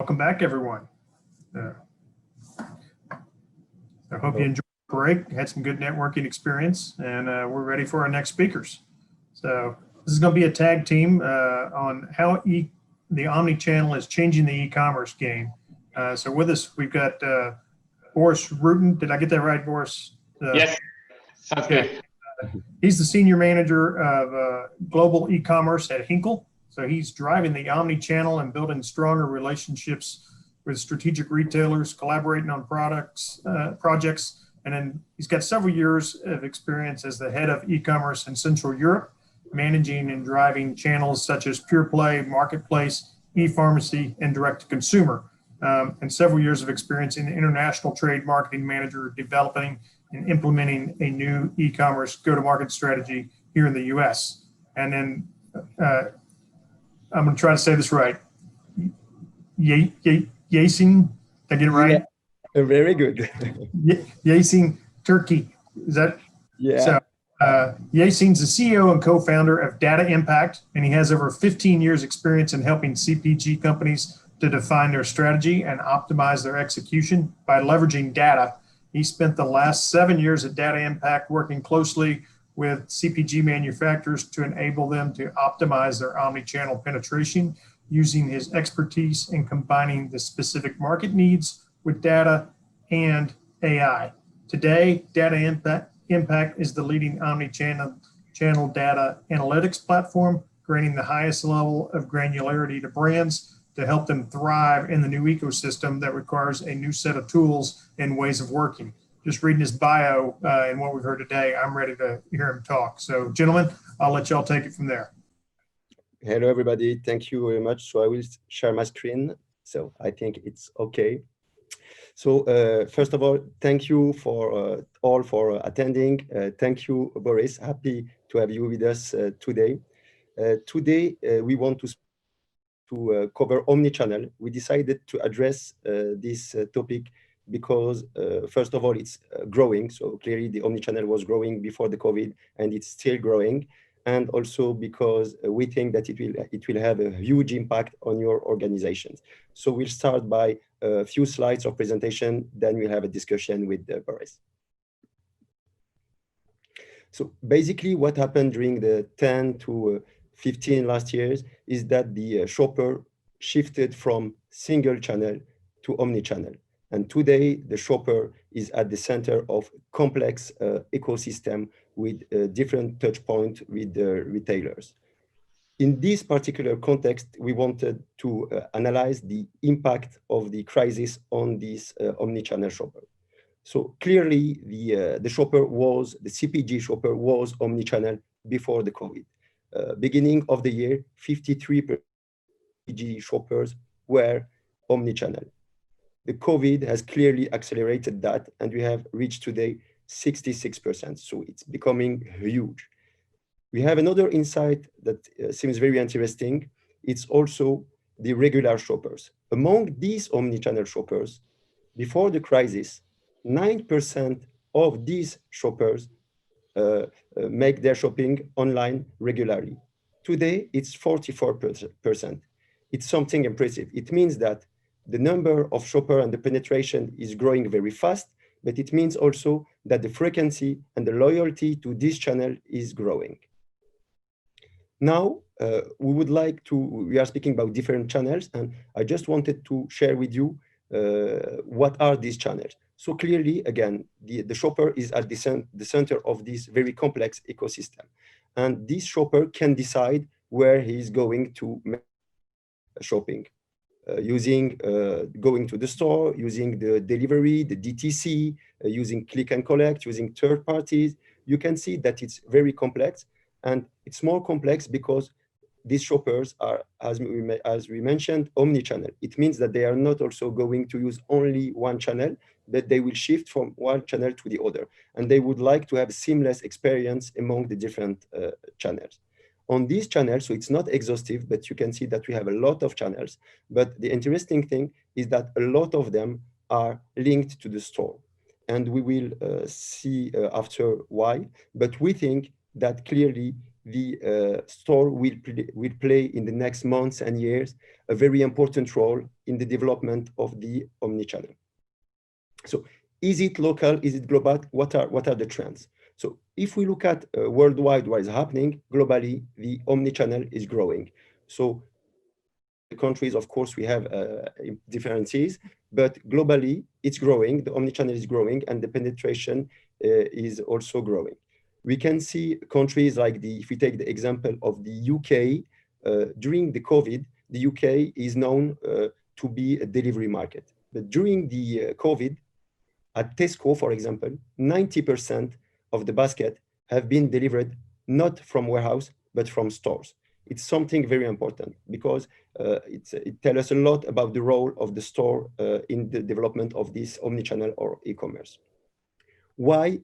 Welcome back, everyone. I hope you enjoyed the break, had some good networking experience, and we're ready for our next speakers. So this is going to be a tag team on how the OmniChannel is changing the e-commerce game. So with us, we've got Boris Rütten. Did I get that right, Boris? Yes, sounds good. He's the senior manager of global e-commerce at Henkel. So he's driving the OmniChannel and building stronger relationships with strategic retailers, collaborating on projects, and then he's got several years of experience as the head of e-commerce in Central Europe, managing and driving channels such as pure play, marketplace, e-pharmacy, and direct-to-consumer, and several years of experience in international trade marketing manager, developing and implementing a new e-commerce go-to-market strategy here in the U.S. And then I'm going to try to say this right. Yacine, did I get it right? Yeah, very good. Yacine Terki, is that? Yeah. So, Yacine's the CEO and co-founder of DataImpact, and he has over 15 years experience in helping CPG companies to define their strategy and optimize their execution by leveraging data. He spent the last 7 years at DataImpact working closely with CPG manufacturers to enable them to optimize their omni-channel penetration using his expertise in combining the specific market needs with data and AI. Today, DataImpact is the leading omni-channel data analytics platform, granting the highest level of granularity to brands to help them thrive in the new ecosystem that requires a new set of tools and ways of working. Just reading his bio and what we've heard today, I'm ready to hear him talk. So, gentlemen, I'll let y'all take it from there. Hello, everybody. Thank you very much. So I will share my screen. So I think it's okay. So first of all, thank you for all for attending. Thank you, Boris. Happy to have you with us today. Today, we want to cover OmniChannel. We decided to address this topic because, first of all, it's growing. So clearly, the OmniChannel was growing before the COVID, and it's still growing. And also because we think that it will have a huge impact on your organizations. So we'll start by a few slides of presentation, then we'll have a discussion with Boris. So basically what happened during the 10 to 15 last years is that the shopper shifted from single channel to omni-channel. And today the shopper is at the center of complex ecosystem with different touch points with the retailers. In this particular context, we wanted to analyze the impact of the crisis on this omni-channel shopper. So clearly the shopper was, the CPG shopper was omni-channel before the COVID. Beginning of the year, 53% CPG shoppers were omni-channel. The COVID has clearly accelerated that, and we have reached today 66%. So it's becoming huge. We have another insight that seems very interesting. It's also the regular shoppers. Among these omni-channel shoppers, before the crisis, 9% of these shoppers make their shopping online regularly. Today, it's 44%. It's something impressive. It means that the number of shoppers and the penetration is growing very fast, but it means also that the frequency and the loyalty to this channel is growing. Now, we are speaking about different channels, and I just wanted to share with you what are these channels. So clearly, again, the shopper is at the center of this very complex ecosystem. And this shopper can decide where he's going to make shopping. Going to the store, using the delivery, the DTC, using click and collect, using third parties. You can see that it's very complex, and it's more complex because these shoppers are, as we mentioned, omni-channel. It means that they are not also going to use only one channel, but they will shift from one channel to the other, and they would like to have a seamless experience among the different channels. On these channels, so it's not exhaustive, but you can see that we have a lot of channels. But the interesting thing is that a lot of them are linked to the store. And we will see after why. But we think that clearly the store will play in the next months and years a very important role in the development of the omnichannel. So is it local? Is it global? What are the trends? So if we look at worldwide what is happening, globally, the omnichannel is growing. So the countries, of course, we have differences, but globally, it's growing. The omnichannel is growing, and the penetration is also growing. We can see countries like if we take the example of the UK, during the COVID, the UK is known to be a delivery market. But during the COVID, at Tesco, for example, 90% of the basket have been delivered not from warehouse, but from stores. It's something very important because it tells us a lot about the role of the store in the development of this omnichannel or e-commerce. Why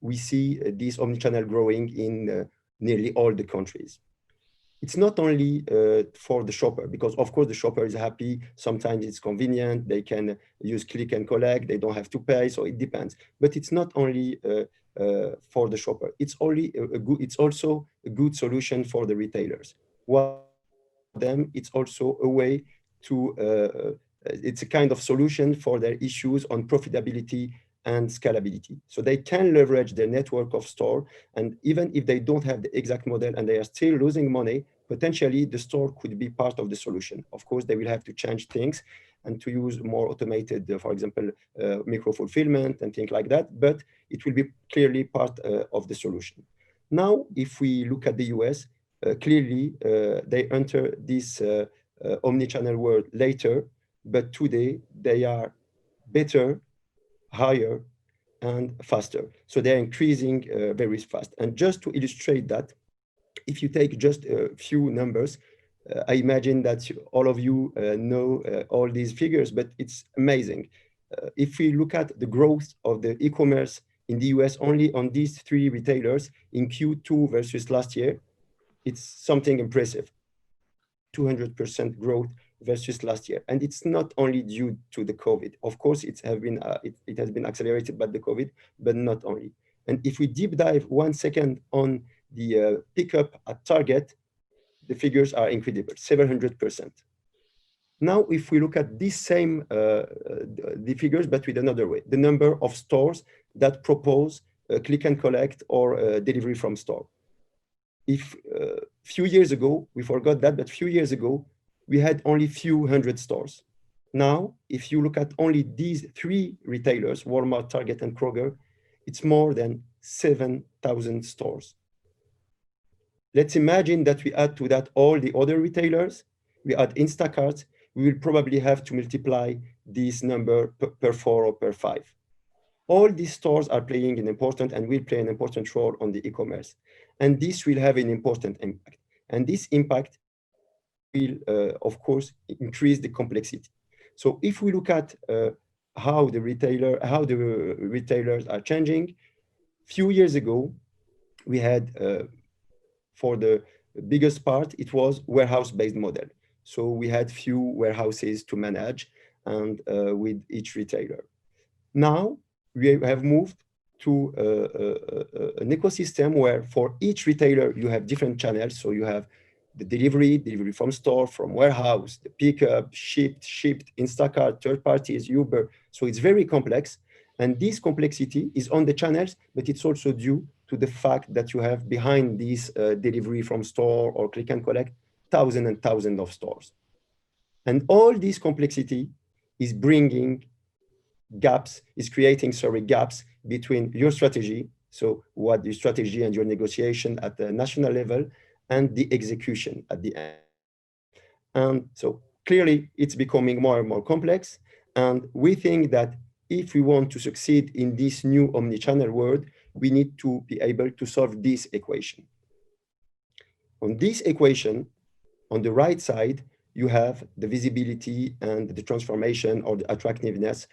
we see this omnichannel growing in nearly all the countries? It's not only for the shopper, because of course the shopper is happy. Sometimes it's convenient. They can use click and collect. They don't have to pay. So it depends. But it's not only for the shopper. It's also a good solution for the retailers. Well, them, it's also a way to. It's a kind of solution for their issues on profitability and scalability. So they can leverage their network of store, and even if they don't have the exact model and they are still losing money, potentially the store could be part of the solution. Of course, they will have to change things and to use more automated, for example, micro fulfillment and things like that, but it will be clearly part of the solution. Now, if we look at the US, clearly they enter this omnichannel world later, but today they are better, higher, and faster. So they're increasing very fast. And just to illustrate that, if you take just a few numbers, I imagine that all of you know all these figures, but it's amazing. If we look at the growth of the e-commerce in the US only on these three retailers in Q2 versus last year, it's something impressive. 200% growth versus last year. And it's not only due to the COVID. Of course, it has been accelerated by the COVID, but not only. And if we deep dive 1 second on the pickup at Target, the figures are incredible, 700%. Now, if we look at this same, the figures, but with another way, the number of stores that propose click and collect or delivery from store. If few years ago, we forgot that, but few years ago, we had only few hundred stores. Now, if you look at only these three retailers, Walmart, Target, and Kroger, it's more than 7,000 stores. Let's imagine that we add to that all the other retailers, we add Instacart, we will probably have to multiply this number per 4 or per 5. All these stores are playing an important and will play an important role on the e-commerce. And this will have an important impact. And this impact will, of course, increase the complexity. So if we look at how the retailers are changing, few years ago, we had, for the biggest part, it was warehouse-based model. So we had few warehouses to manage and with each retailer. Now, we have moved to an ecosystem where for each retailer, you have different channels. So you have the delivery from store, from warehouse, the pickup, shipped, Instacart, third parties, Uber. So it's very complex. And this complexity is on the channels, but it's also due to the fact that you have behind this delivery from store or click and collect, thousands and thousands of stores. And all this complexity is bringing gaps, is creating, gaps between your strategy, so what your strategy and your negotiation at the national level, and the execution at the end. And so clearly it's becoming more and more complex. And we think that if we want to succeed in this new omnichannel world, we need to be able to solve this equation. On this equation, on the right side, you have the visibility and the transformation or the attractiveness.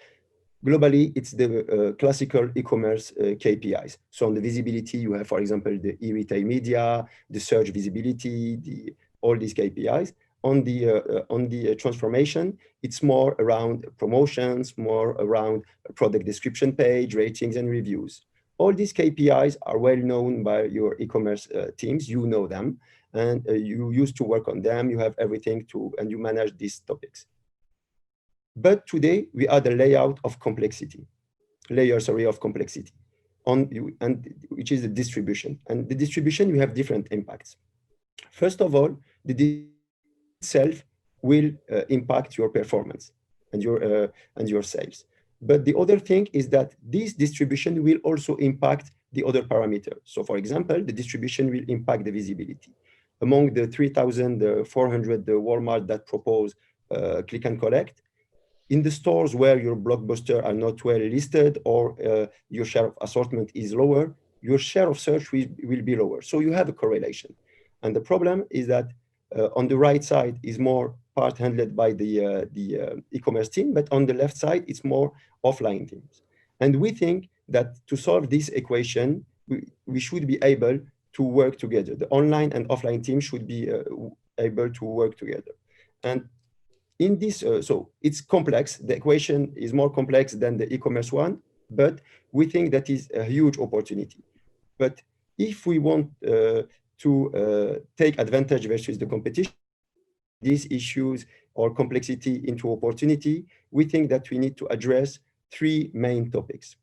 Globally, it's the classical e-commerce KPIs. So on the visibility, you have, for example, the e-retail media, the search visibility, all these KPIs. On the transformation, it's more around promotions, more around a product description page, ratings and reviews. All these KPIs are well known by your e-commerce teams. You know them, and you used to work on them. You have everything and you manage these topics. But today we add a layer of complexity, which is the distribution. And the distribution, you have different impacts. First of all, the itself will impact your performance and your sales. But the other thing is that this distribution will also impact the other parameters. So for example, the distribution will impact the visibility. Among the 3,400 Walmart that propose click and collect, in the stores where your blockbuster are not well listed or your share of assortment is lower, your share of search will be lower. So you have a correlation. And the problem is that on the right side is more part handled by the e-commerce team, but on the left side, it's more offline teams. And we think that to solve this equation, we should be able to work together. The online and offline team should be able to work together. And in this, so it's complex. The equation is more complex than the e-commerce one, but we think that is a huge opportunity. But if we want to take advantage versus the competition, these issues or complexity into opportunity, we think that we need to address three main topics.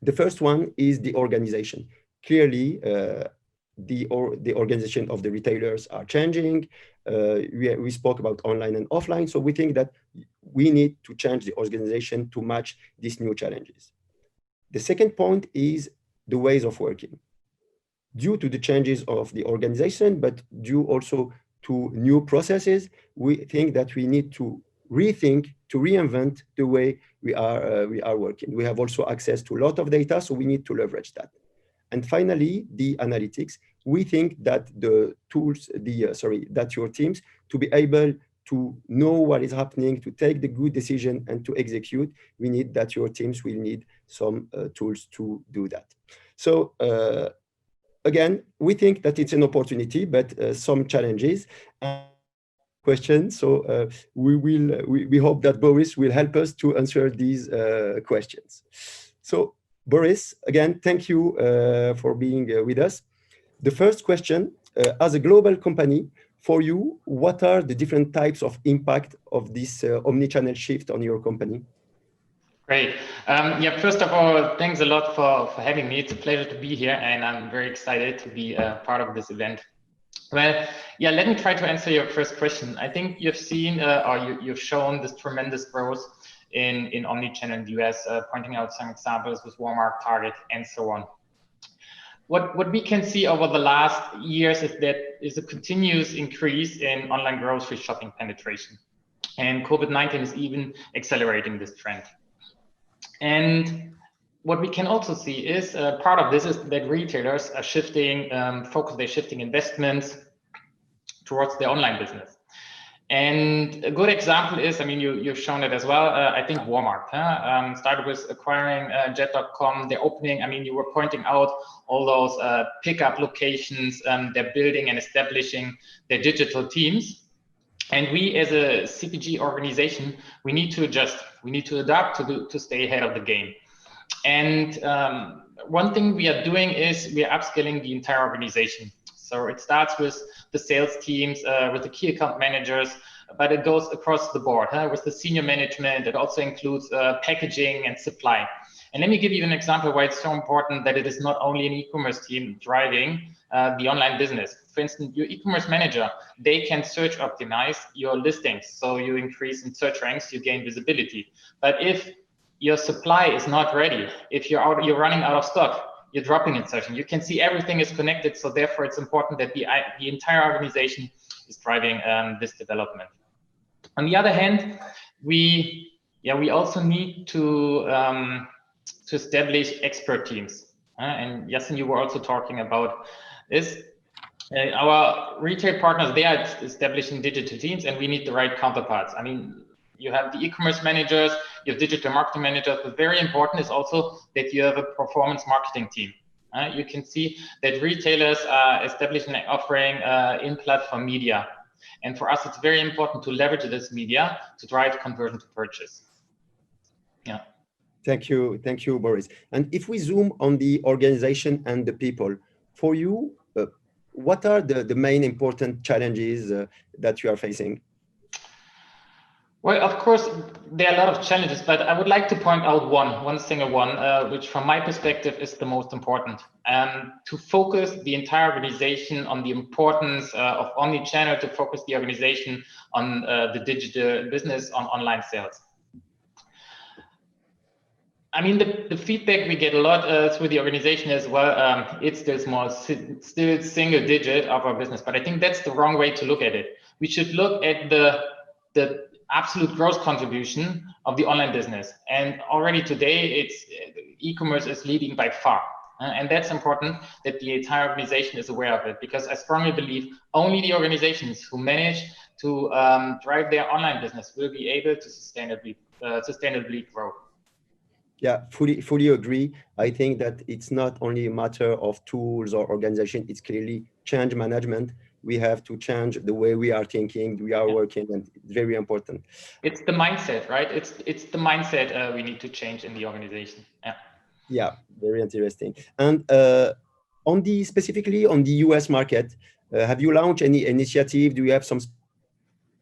The first one is the organization. Clearly, the organization of the retailers are changing. We spoke about online and offline, so we think that we need to change the organization to match these new challenges. The second point is the ways of working. Due to the changes of the organization, but due also to new processes, we think that we need to rethink, to reinvent the way we are working. We have also access to a lot of data, so we need to leverage that. And finally, the analytics. We think that the tools, that your teams, to be able to know what is happening, to take the good decision and to execute, we need that your teams will need some tools to do that. So again, we think that it's an opportunity, but some challenges and questions. So we hope that Boris will help us to answer these questions. So Boris, again, thank you for being with us. The first question, as a global company, for you, what are the different types of impact of this omnichannel shift on your company? Great. Yeah, first of all, thanks a lot for having me. It's a pleasure to be here, and I'm very excited to be a part of this event. Well, yeah, let me try to answer your first question. I think you've seen or you've shown this tremendous growth in OmniChannel in the US, pointing out some examples with Walmart, Target, and so on. What we can see over the last years is that is a continuous increase in online grocery shopping penetration. And COVID-19 is even accelerating this trend. And what we can also see is part of this is that retailers are shifting focus, they're shifting investments towards their online business. And a good example is, I mean, you've shown it as well. I think Walmart started with acquiring Jet.com. They're opening, I mean, you were pointing out all those pickup locations. They're building and establishing their digital teams. And we as a CPG organization, we need to adjust. We need to adapt to stay ahead of the game. And one thing we are doing is we are upskilling the entire organization. So it starts with the sales teams, with the key account managers, but it goes across the board with the senior management. It also includes packaging and supply. And let me give you an example why it's so important that it is not only an e-commerce team driving the online business. For instance, your e-commerce manager, they can search optimize your listings. So you increase in search ranks, you gain visibility. But if your supply is not ready, if you're running out of stock, you're dropping in search, and you can see everything is connected. So therefore, it's important that the entire organization is driving this development. On the other hand, we also need to establish expert teams. And Yacine, you were also talking about this. Our retail partners, they are establishing digital teams, and we need the right counterparts. I mean, you have the e-commerce managers, you have digital marketing managers, but very important is also that you have a performance marketing team. You can see that retailers are establishing and offering in-platform media. And for us, it's very important to leverage this media to drive conversion to purchase. Yeah. Thank you, Boris. And if we zoom on the organization and the people, for you, what are the main important challenges that you are facing? Well, of course, there are a lot of challenges, but I would like to point out one single one, which from my perspective is the most important. To focus the entire organization on the importance of omnichannel, to focus the organization on the digital business, on online sales. I mean, the feedback we get a lot through the organization as well, it's still small, still single digit of our business, but I think that's the wrong way to look at it. We should look at the absolute growth contribution of the online business. And already today, e-commerce is leading by far. And that's important that the entire organization is aware of it, because I strongly believe only the organizations who manage to drive their online business will be able to sustainably grow. Yeah, fully agree. I think that it's not only a matter of tools or organization, it's clearly change management. We have to change the way we are thinking, we are working, and it's very important. It's the mindset, right? It's the mindset we need to change in the organization. Yeah. Yeah, very interesting. And specifically on the US market, have you launched any initiative? Do you have some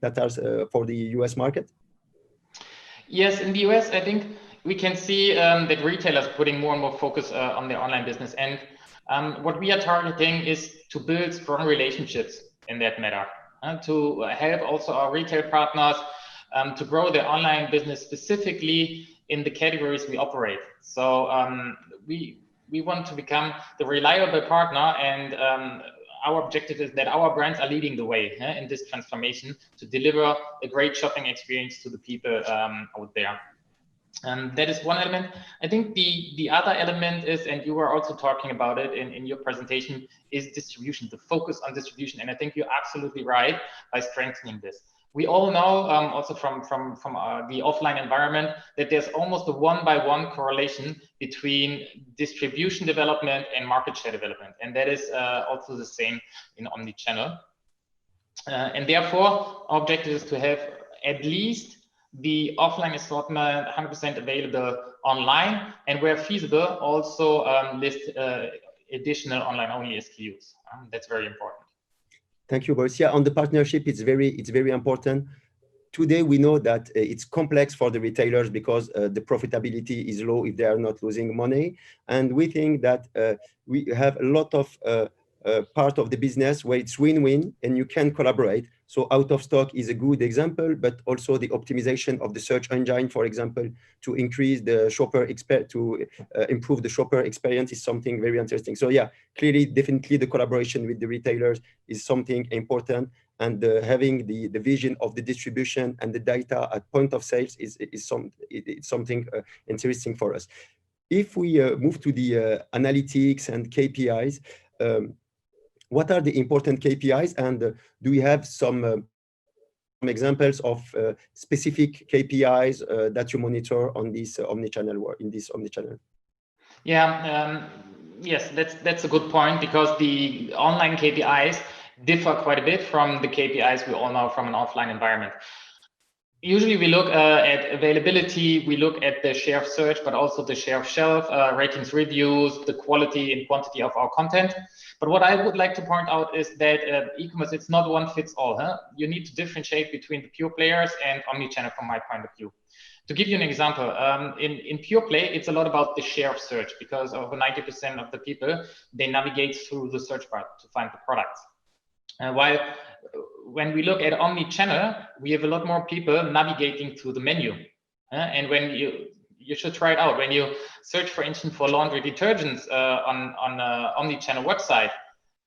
that are for the US market? Yes, in the US, I think we can see that retailers are putting more and more focus on their online business. And what we are targeting is to build strong relationships in that matter, to help also our retail partners to grow their online business specifically in the categories we operate. So we want to become the reliable partner, and our objective is that our brands are leading the way in this transformation to deliver a great shopping experience to the people out there. That is one element. I think the other element is, and you were also talking about it in your presentation, is distribution, the focus on distribution. And I think you're absolutely right by strengthening this. We all know also from the offline environment that there's almost a one-by-one correlation between distribution development and market share development. And that is also the same in omnichannel. And therefore, our objective is to have at least the offline assortment 100% available online, and where feasible, also list additional online-only SKUs. That's very important. Thank you, Boris. Yeah, on the partnership, it's very important. Today, we know that it's complex for the retailers because the profitability is low if they are not losing money. And we think that we have a lot of part of the business where it's win-win and you can collaborate. So out of stock is a good example, but also the optimization of the search engine, for example, to increase the shopper to improve the shopper experience is something very interesting. So yeah, clearly, definitely the collaboration with the retailers is something important, and having the vision of the distribution and the data at point of sales is something interesting for us. If we move to the analytics and KPIs, what are the important KPIs, and do you have some examples of specific KPIs that you monitor on this omnichannel? Yeah, yes, that's a good point, because the online KPIs differ quite a bit from the KPIs we all know from an offline environment. Usually we look at availability, we look at the share of search, but also the share of shelf, ratings, reviews, the quality and quantity of our content. But what I would like to point out is that e-commerce, it's not one fits all. You need to differentiate between the pure players and omnichannel from my point of view. To give you an example, in pure play, it's a lot about the share of search, because over 90% of the people, they navigate through the search bar to find the products. While when we look at omnichannel, we have a lot more people navigating through the menu. And when you should try it out. When you search, for instance, for laundry detergents on omnichannel website,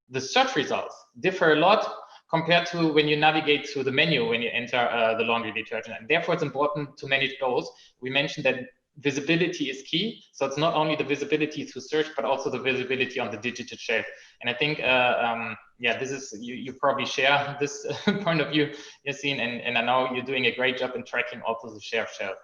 the search results differ a lot compared to when you navigate through the menu when you enter the laundry detergent. And therefore, it's important to manage those. We mentioned that visibility is key. So it's not only the visibility through search, but also the visibility on the digital shelf. And I think, yeah, this is, you probably share this point of view, Yacine, and I know you're doing a great job in tracking also the share of shelf.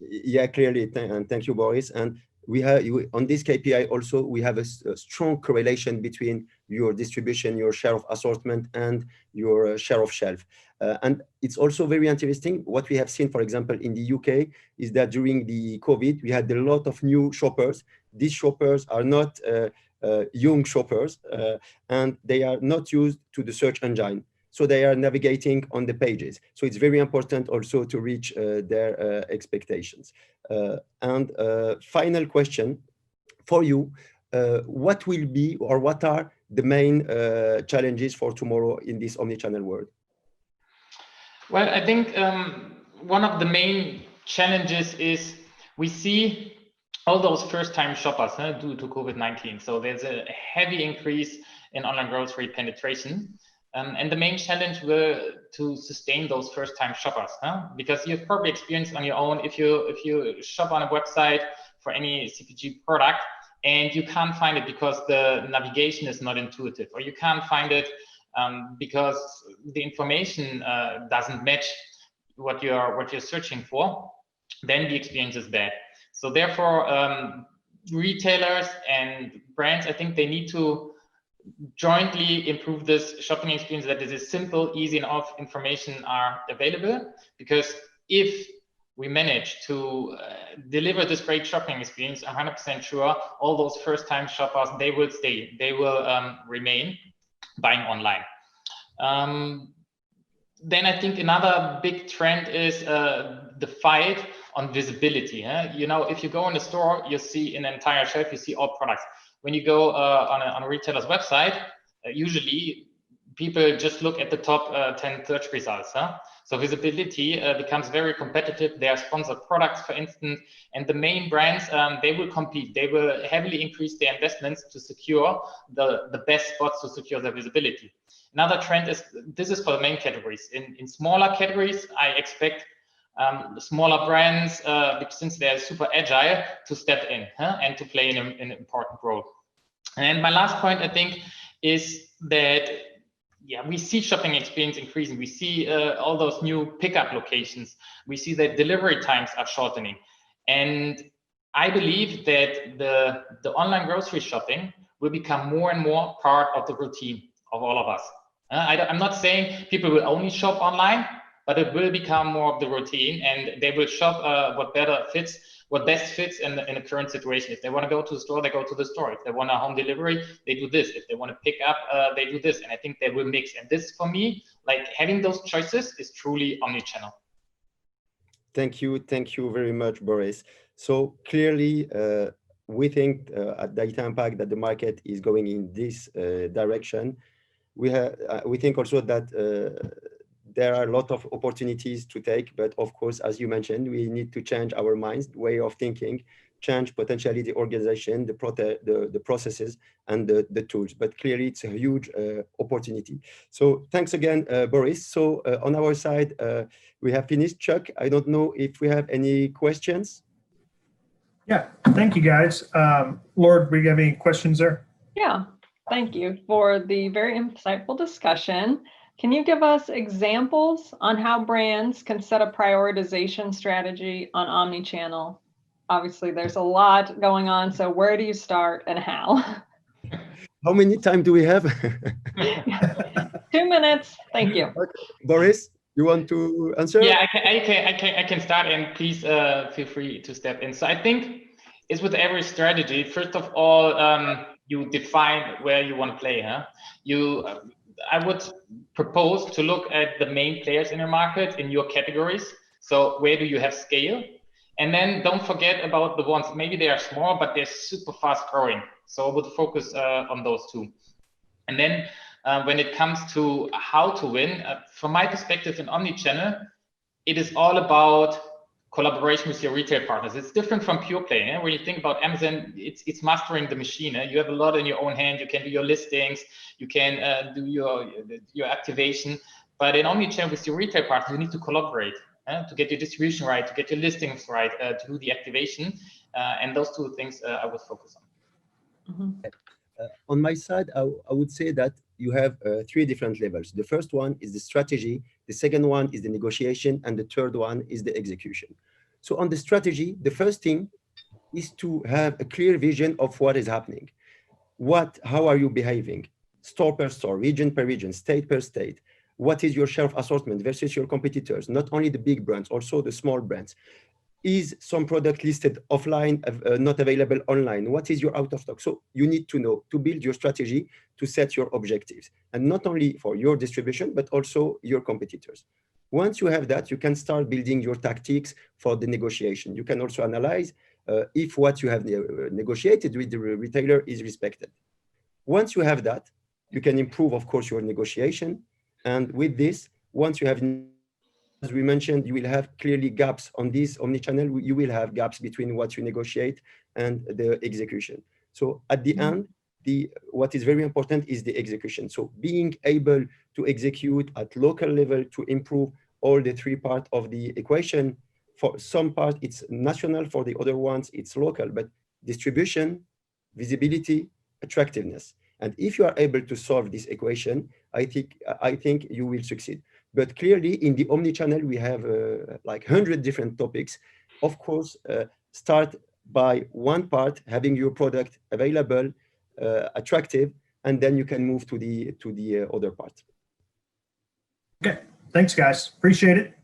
Yeah, clearly, and thank you, Boris. And we have on this KPI also, we have a strong correlation between your distribution, your share of assortment, and your share of shelf. And it's also very interesting. What we have seen, for example, in the UK, is that during the COVID, we had a lot of new shoppers. These shoppers are not young shoppers, and they are not used to the search engine. So they are navigating on the pages. So it's very important also to reach their expectations. And final question for you, what will be or what are the main challenges for tomorrow in this omnichannel world? Well, I think one of the main challenges is we see all those first-time shoppers due to COVID-19. So there's a heavy increase in online grocery penetration. And the main challenge will to sustain those first-time shoppers, because you've probably experienced on your own if you shop on a website for any CPG product and you can't find it because the navigation is not intuitive, or you can't find it because the information doesn't match what you're searching for, then the experience is bad. So therefore, retailers and brands, I think they need to jointly improve this shopping experience, that it is simple, easy, and all information are available. Because if we manage to deliver this great shopping experience, I'm 100% sure all those first-time shoppers, they will stay, they will remain buying online. Then I think another big trend is the fight on visibility. You know, if you go in a store, you see an entire shelf, you see all products. When you go on a retailer's website, usually people just look at the top 10 search results. So visibility becomes very competitive. There are sponsored products, for instance, and the main brands, they will compete. They will heavily increase their investments to secure the best spots, to secure their visibility. Another trend is, this is for the main categories. In smaller categories, I expect the smaller brands, since they're super agile, to step in and to play an important role. And my last point, I think, is that we see shopping experience increasing. We see all those new pickup locations. We see that delivery times are shortening. And I believe that the online grocery shopping will become more and more part of the routine of all of us. I'm not saying people will only shop online, but it will become more of the routine, and they will shop what best fits in the current situation. If they want to go to the store, they go to the store. If they want a home delivery, they do this. If they want to pick up, they do this. And I think they will mix. And this, for me, like having those choices is truly omnichannel. Thank you very much, Boris. So clearly, we think at DataImpact that the market is going in this direction. We think also that there are a lot of opportunities to take, but of course, as you mentioned, we need to change our minds, way of thinking, change potentially the organization, the processes, and the tools. But clearly, it's a huge opportunity. So thanks again, Boris. So on our side, we have finished. Chuck, I don't know if we have any questions. Yeah, thank you, guys. Lord, we have any questions there? Yeah, thank you for the very insightful discussion. Can you give us examples on how brands can set a prioritization strategy on omnichannel? Obviously, there's a lot going on, so where do you start and how? How many time do we have? 2 minutes. Thank you. Okay. Boris, you want to answer? Yeah, I can start, and please feel free to step in. So I think it's with every strategy. First of all, you define where you want to play. I would propose to look at the main players in your market, in your categories. So where do you have scale? And then don't forget about the ones, maybe they are small, but they're super fast growing. So I would focus on those two. And then when it comes to how to win, from my perspective in omnichannel, it is all about collaboration with your retail partners. It's different from pure play. When you think about Amazon, it's mastering the machine. You have a lot in your own hand. You can do your listings, you can do your activation. But in omnichannel with your retail partners, you need to collaborate to get your distribution right, to get your listings right, to do the activation. And those two things I would focus on. Mm-hmm. On my side, I would say that you have 3 different levels. The first one is the strategy, the second one is the negotiation, and the third one is the execution. So on the strategy, the first thing is to have a clear vision of what is happening. How are you behaving? store per store, region per region, state per state. What is your shelf assortment versus your competitors? Not only the big brands, also the small brands. Is some product listed offline, not available online? What is your out of stock? So you need to know, to build your strategy, to set your objectives, and not only for your distribution, but also your competitors. Once you have that, you can start building your tactics for the negotiation. You can also analyze if what you have negotiated with the retailer is respected. Once you have that, you can improve, of course, your negotiation. And with this, once you have, as we mentioned, you will have clearly gaps on this omnichannel. You will have gaps between what you negotiate and the execution. So at the end, what is very important is the execution. So being able to execute at local level to improve all the three parts of the equation. For some part, it's national. For the other ones, it's local. But distribution, visibility, attractiveness. And if you are able to solve this equation, I think you will succeed. But clearly, in the omnichannel, we have like 100 different topics. Of course, start by one part, having your product available, attractive, and then you can move to the other part. Okay, thanks, guys. Appreciate it.